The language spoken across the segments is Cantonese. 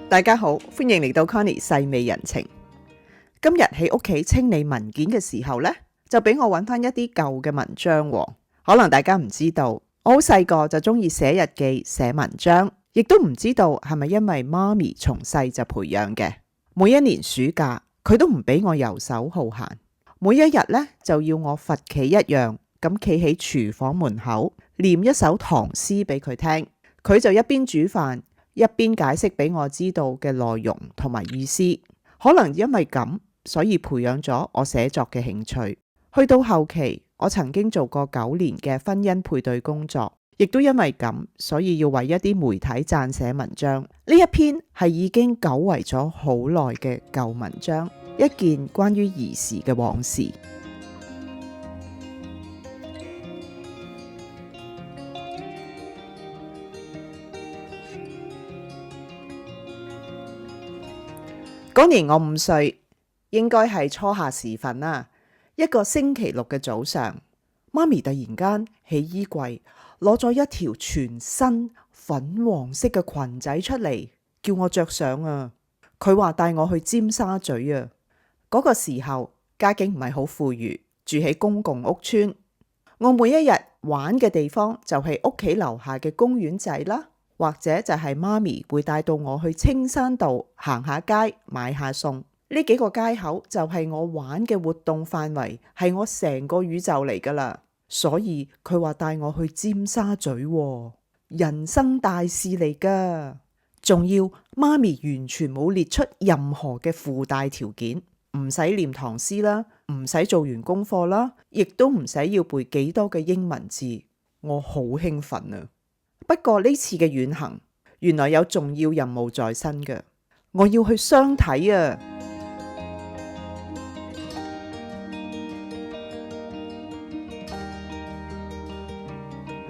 大家好，歡迎嚟到 Connie 細味人情。今日喺屋企清理文件嘅時候呢，就俾我揾翻一啲舊嘅文章喎。可能大家唔知道，我好細個就中意寫日記、寫文章，亦都唔知道係咪因為媽咪從細就培養嘅。每一年暑假，佢都唔俾我游手好閒，每一日呢，就要我罰企一樣咁企喺廚房門口念一首唐詩俾佢聽，佢就一邊煮飯一邊解釋俾我知道嘅內容同埋意思。可能因為咁，所以培養咗我寫作嘅興趣。去到後期，我曾經做過9年嘅婚姻配對工作，亦都因為咁，所以要為一啲媒體撰寫文章。呢一篇係已經久違咗好耐嘅舊文章，一件關於兒時嘅往事。嗰年我5歲，應該係初夏時分啦。一個星期六嘅早上，媽咪突然間喺衣櫃攞咗一條全新粉黃色嘅裙仔出嚟，叫我着上啊。佢話帶我去尖沙咀啊。嗰個時候家境唔係好富裕，住喺公共屋邨。我每一日玩嘅地方就係屋企樓下嘅公園仔啦，或者就係媽咪會帶到我去青山道行下街買下餸。呢幾個街口就係我玩嘅活動範圍，係我成個宇宙嚟噶啦。所以佢話帶我去尖沙咀喎，人生大事嚟噶。仲要媽咪完全冇列出任何嘅附帶條件，唔使念唐詩啦，唔使做完功課啦，亦都唔使要背幾多嘅英文字。我好興奮啊！不過呢次嘅遠行原來有重要任務在身嘅，我要去相睇啊！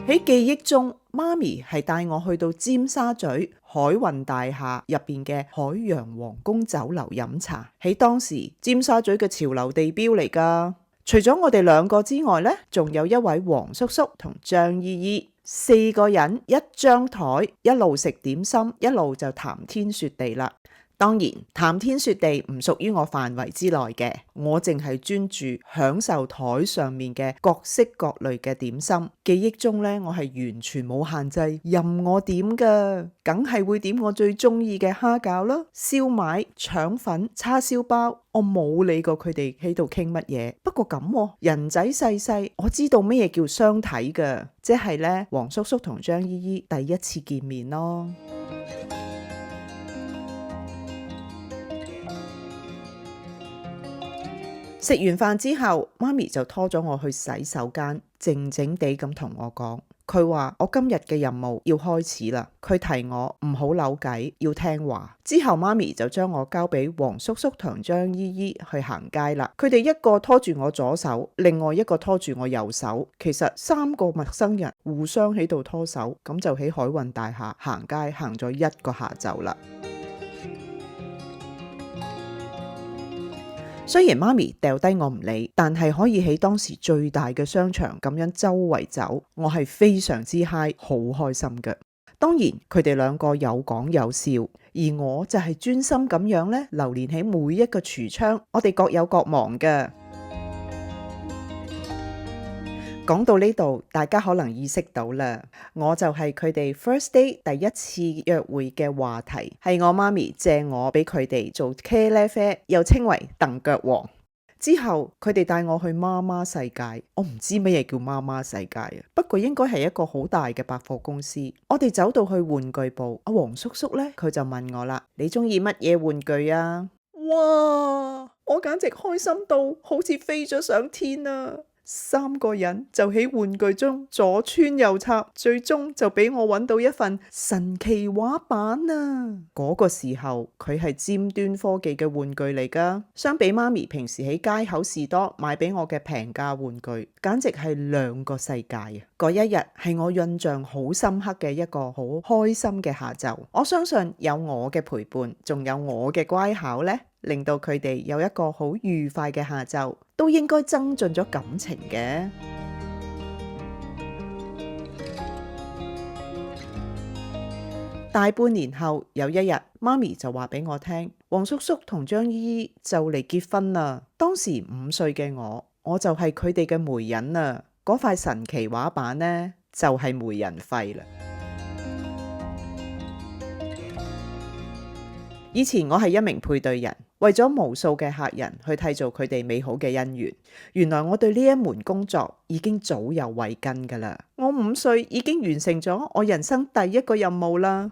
喺記憶中，媽咪係帶我去到尖沙咀海運大廈入邊嘅海洋皇宮酒樓飲茶，喺當時尖沙咀嘅潮流地標嚟㗎。除咗我哋2個之外呢，仲有一位黃叔叔同張姨姨，4個人一張台，一路食點心，一路就談天說地啦。當然，談天說地唔屬於我範圍之內嘅，我淨係專注享受台上面嘅各式各類嘅點心。記憶中呢，我係完全冇限制，任我點噶，梗係會點我最中意嘅蝦餃啦、燒賣、腸粉、叉燒包。我冇理過佢哋喺度傾乜嘢。不過咁，人仔細細，我知道咩嘢叫相睇噶，即係呢，黃叔叔同張姨姨第一次見面咯。食完飯之後，媽咪就拖咗我去洗手間，靜靜地咁同我講，佢話我今日嘅任務要開始啦。佢提我唔好扭計，要聽話。之後媽咪就將我交俾黃叔叔同張姨姨去行街啦。佢哋一個拖住我左手，另外一個拖住我右手。其實3個陌生人互相喺度拖手，咁就喺海運大廈行街行咗1個下晝啦。雖然媽咪掉低我唔理，但係可以喺當時最大嘅商場咁樣周圍走，我係非常之嗨，好開心嘅。當然佢哋2個有講有笑，而我就係專心咁樣咧流連喺每一個櫥窗，我哋各有各忙嘅。講到呢度，大家可能意識到啦，我就係佢哋 first day 第一次約會嘅話題，係我媽咪借我俾佢哋做茄喱啡，又稱為蹬腳王。之後佢哋帶我去媽媽世界，我唔知乜嘢叫媽媽世界啊，不過應該係一個好大嘅百貨公司。我哋走到去玩具部，阿黃叔叔呢，佢就問我啦：你中意乜嘢玩具啊？哇！我簡直開心到好似飛咗上天啊！3個人就喺玩具中左穿右插，最終就俾我揾到一份神奇畫板啊！嗰個時候佢係尖端科技嘅玩具嚟噶，相比媽咪平時喺街口士多買俾我嘅平價玩具，簡直係2個世界啊！嗰一日係我印象好深刻嘅一個好開心嘅下晝，我相信有我嘅陪伴，仲有我嘅乖巧呢，令到佢哋有一個好愉快嘅下晝，都應該增進咗感情嘅。大半年後有一日，媽咪就話俾我聽，黃叔叔同張姨姨就嚟結婚啦。當時5歲嘅我就係佢哋嘅媒人啦。嗰塊神奇畫板呢，就係媒人費啦。以前我係一名配對人，為咗無數嘅客人去締造佢哋美好嘅姻緣。原來我對呢一門工作已經早有慧根㗎啦。我5歲已經完成咗我人生第一個任務啦。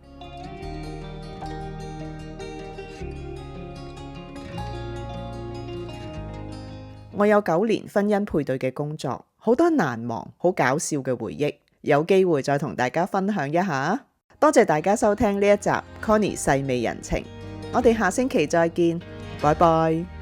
我有9年婚姻配對嘅工作，好多難忘、好搞笑嘅回憶，有機會再同大家分享一下。多謝大家收聽呢一集 Connie 細味人情，我哋下星期再見，拜拜。